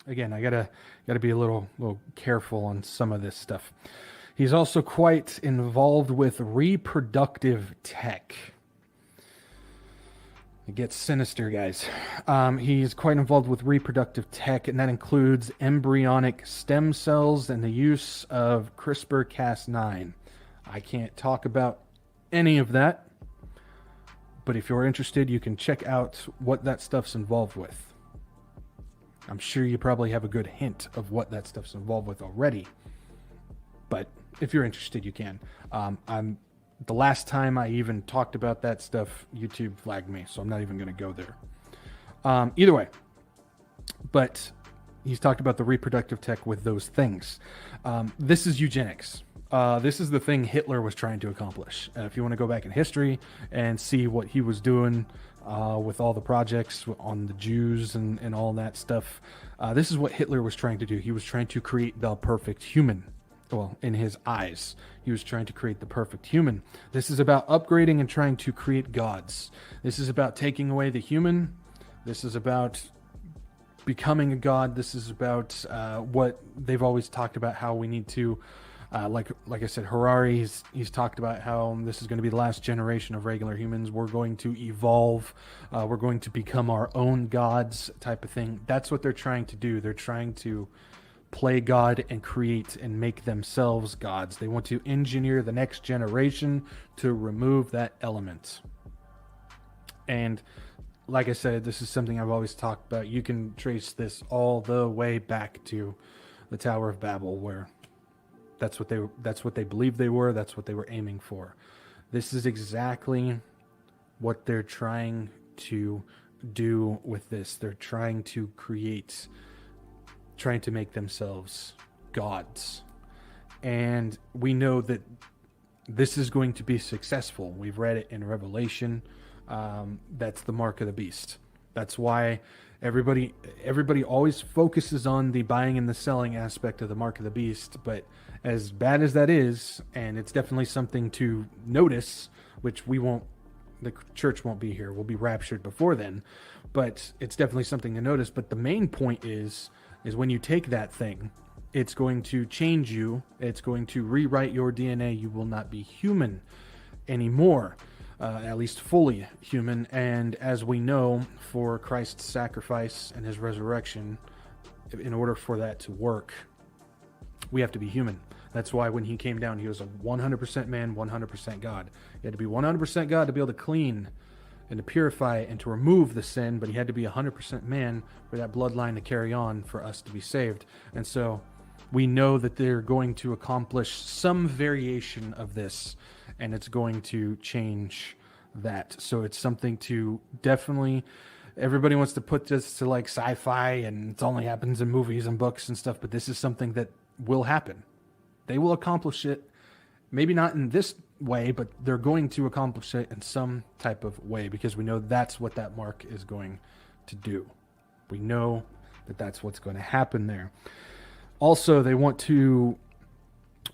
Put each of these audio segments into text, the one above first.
again, I gotta be a little careful on some of this stuff. He's also quite involved with reproductive tech. It gets sinister, guys. He's quite involved with reproductive tech, and that includes embryonic stem cells and the use of CRISPR-Cas9. I can't talk about any of that, but if you're interested, you can check out what that stuff's involved with. I'm sure you probably have a good hint of what that stuff's involved with already, but if you're interested, you can. The last time I even talked about that stuff, YouTube flagged me, so I'm not even going to go there. Either way, but he's talked about the reproductive tech with those things. This is eugenics. This is the thing Hitler was trying to accomplish. If you want to go back in history and see what he was doing with all the projects on the Jews and all that stuff, this is what Hitler was trying to do. He was trying to create the perfect human. Well, in his eyes, he was trying to create the perfect human. This is about upgrading and trying to create gods. This is about taking away the human. This is about becoming a god. This is about what they've always talked about, how we need to, like I said, Harari, he's talked about how this is going to be the last generation of regular humans. We're going to evolve. We're going to become our own gods type of thing. That's what they're trying to do. They're trying to play God and create and make themselves gods. They want to engineer the next generation to remove that element. And like I said, this is something I've always talked about. You can trace this all the way back to the Tower of Babel, where that's what they believed they were. That's what they were aiming for. This is exactly what they're trying to do with this. They're trying to make themselves gods. And we know that this is going to be successful. We've read it in Revelation. That's the mark of the beast. That's why everybody always focuses on the buying and the selling aspect of the mark of the beast. But as bad as that is, and it's definitely something to notice, which the church won't be here. We'll be raptured before then. But it's definitely something to notice. But the main point is when you take that thing, it's going to change you. It's going to rewrite your DNA. You will not be human anymore, at least fully human. And as we know, for Christ's sacrifice and his resurrection, in order for that to work, we have to be human. That's why when he came down, he was a 100% man, 100% God. He had to be 100% God to be able to clean and to purify and to remove the sin, but he had to be 100% man for that bloodline to carry on for us to be saved. And so we know that they're going to accomplish some variation of this, and it's going to change that. So it's something to definitely, everybody wants to put this to like sci-fi, and it only happens in movies and books and stuff, but this is something that will happen. They will accomplish it, maybe not in this way, but they're going to accomplish it in some type of way, because we know that's what that mark is going to do. We know that that's what's going to happen there. Also, they want to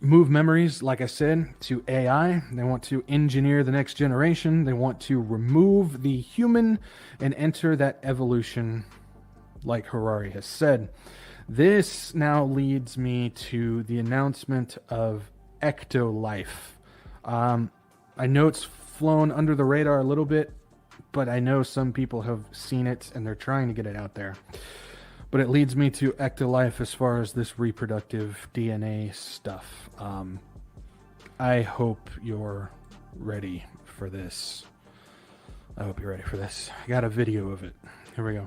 move memories, like I said, to AI. They want to engineer the next generation. They want to remove the human and enter that evolution, like Harari has said. This now leads me to the announcement of Ecto Life. I know it's flown under the radar a little bit, but I know some people have seen it and they're trying to get it out there. But it leads me to Ecto Life as far as this reproductive DNA stuff. I hope you're ready for this. I got a video of it. Here we go.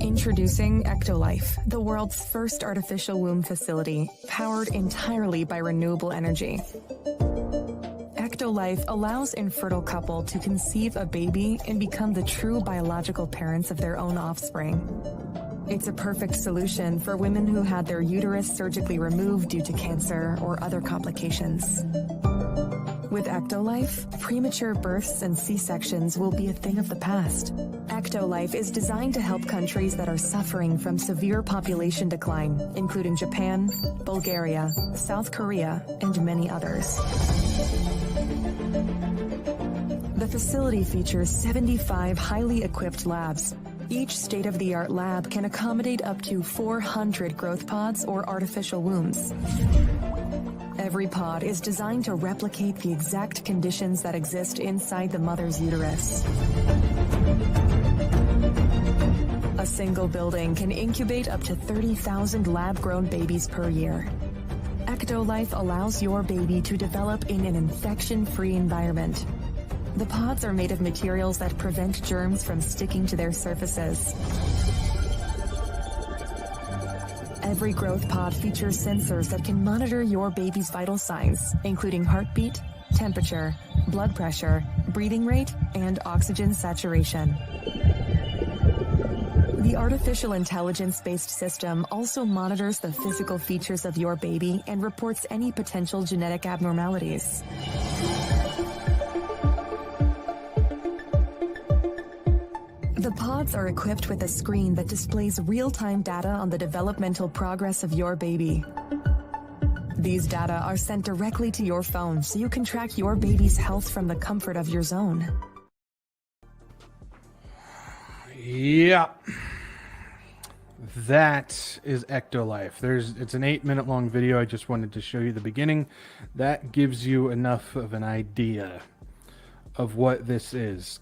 Introducing Ecto Life, the world's first artificial womb facility, powered entirely by renewable energy. Ecto Life allows infertile couple to conceive a baby and become the true biological parents of their own offspring. It's a perfect solution for women who had their uterus surgically removed due to cancer or other complications. With Ecto Life, premature births and C-sections will be a thing of the past. Ecto Life is designed to help countries that are suffering from severe population decline, including Japan, Bulgaria, South Korea, and many others. The facility features 75 highly equipped labs. Each state-of-the-art lab can accommodate up to 400 growth pods or artificial wombs. Every pod is designed to replicate the exact conditions that exist inside the mother's uterus. A single building can incubate up to 30,000 lab-grown babies per year. Ecto Life allows your baby to develop in an infection-free environment. The pods are made of materials that prevent germs from sticking to their surfaces. Every growth pod features sensors that can monitor your baby's vital signs, including heartbeat, temperature, blood pressure, breathing rate, and oxygen saturation. The artificial intelligence-based system also monitors the physical features of your baby and reports any potential genetic abnormalities. The pods are equipped with a screen that displays real-time data on the developmental progress of your baby. These data are sent directly to your phone so you can track your baby's health from the comfort of your zone. Yeah. That is Ecto Life. It's an 8-minute long video. I just wanted to show you the beginning. That gives you enough of an idea of what this is.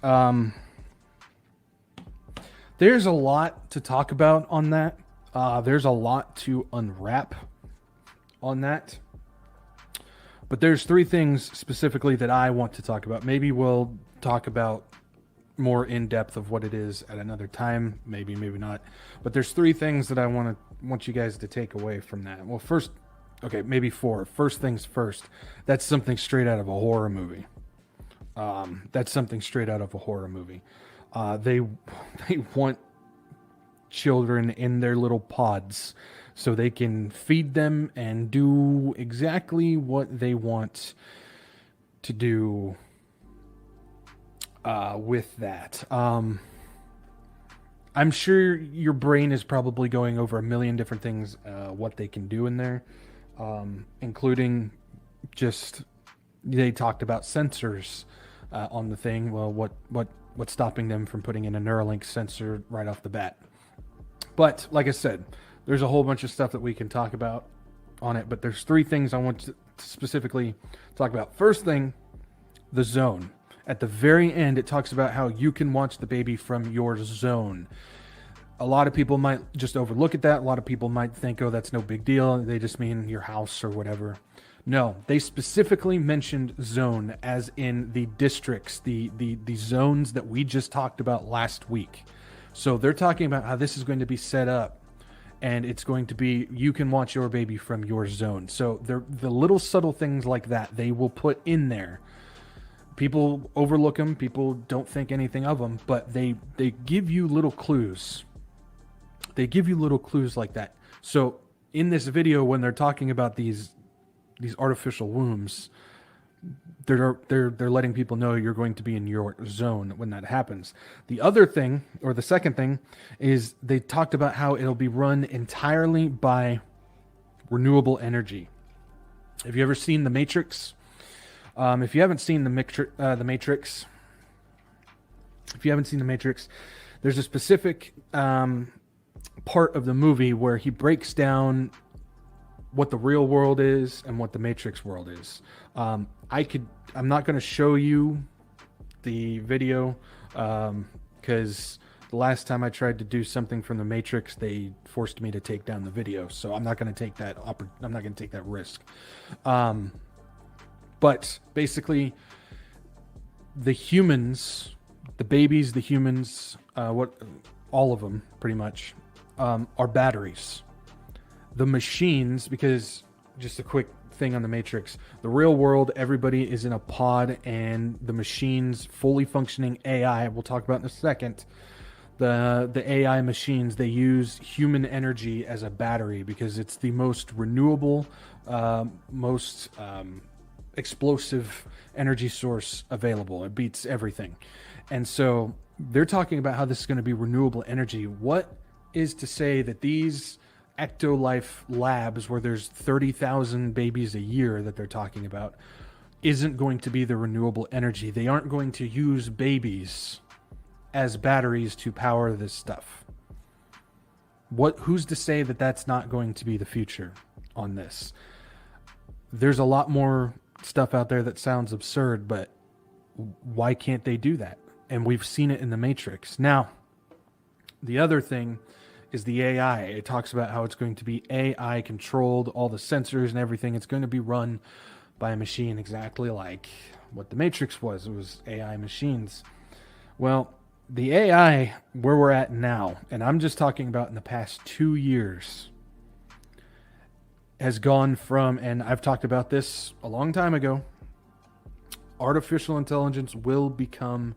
There's a lot to talk about on that. There's a lot to unwrap on that. But there's 3 things specifically that I want to talk about. Maybe we'll talk about more in depth of what it is at another time. Maybe not. But there's 3 things that I want you guys to take away from that. Well, first, okay, maybe 4. First things first. That's something straight out of a horror movie. They want children in their little pods so they can feed them and do exactly what they want to do with that. I'm sure your brain is probably going over a million different things, what they can do in there, including just, they talked about sensors on the thing. Well, what's stopping them from putting in a Neuralink sensor right off the bat? But like I said, there's a whole bunch of stuff that we can talk about on it, but there's 3 things I want to specifically talk about. First thing, the zone. At the very end, it talks about how you can watch the baby from your zone. A lot of people might just overlook at that. A lot of people might think, oh, that's no big deal. They just mean your house or whatever. No, they specifically mentioned zone as in the districts, the zones that we just talked about last week. So they're talking about how this is going to be set up, and it's going to be, you can watch your baby from your zone. So the little subtle things like that, they will put in there. People overlook them. People don't think anything of them, but they give you little clues. They give you little clues like that. So in this video, when they're talking about these artificial wombs, they're letting people know you're going to be in your zone when that happens. The other thing, or the second thing, is they talked about how it'll be run entirely by renewable energy. Have you ever seen The Matrix? If you haven't seen The Matrix, there's a specific part of the movie where he breaks down what the real world is and what the Matrix world is. I'm not going to show you the video because the last time I tried to do something from the Matrix, they forced me to take down the video. So I'm not going to take that. I'm not going to take that risk. But basically, the humans, the babies, the humans, all of them pretty much, are batteries. The machines, because just a quick thing on the Matrix, the real world, everybody is in a pod, and the machines, fully functioning AI, we'll talk about in a second, the AI machines, they use human energy as a battery because it's the most renewable, most explosive energy source available. It beats everything. And so they're talking about how this is going to be renewable energy. What is to say that these Ecto Life labs, where there's 30,000 babies a year that they're talking about, isn't going to be the renewable energy. They aren't going to use babies as batteries to power this stuff. Who's to say that that's not going to be the future on this? There's a lot more stuff out there that sounds absurd, but why can't they do that? And we've seen it in the Matrix. Now, the other thing is the AI. It talks about how it's going to be AI controlled, all the sensors and everything. It's going to be run by a machine, exactly like what the Matrix was. It was AI machines. Well, the AI where we're at now, and I'm just talking about in the past 2 years, has gone from, and I've talked about this a long time ago, artificial intelligence will become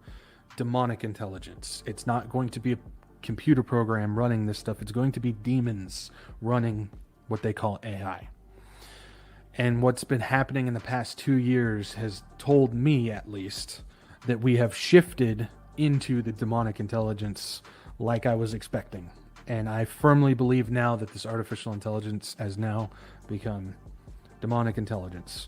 demonic intelligence. It's not going to be a computer program running this stuff. It's going to be demons running what they call AI. And what's been happening in the past 2 years has told me, at least, that we have shifted into the demonic intelligence like I was expecting. And I firmly believe now that this artificial intelligence has now become demonic intelligence.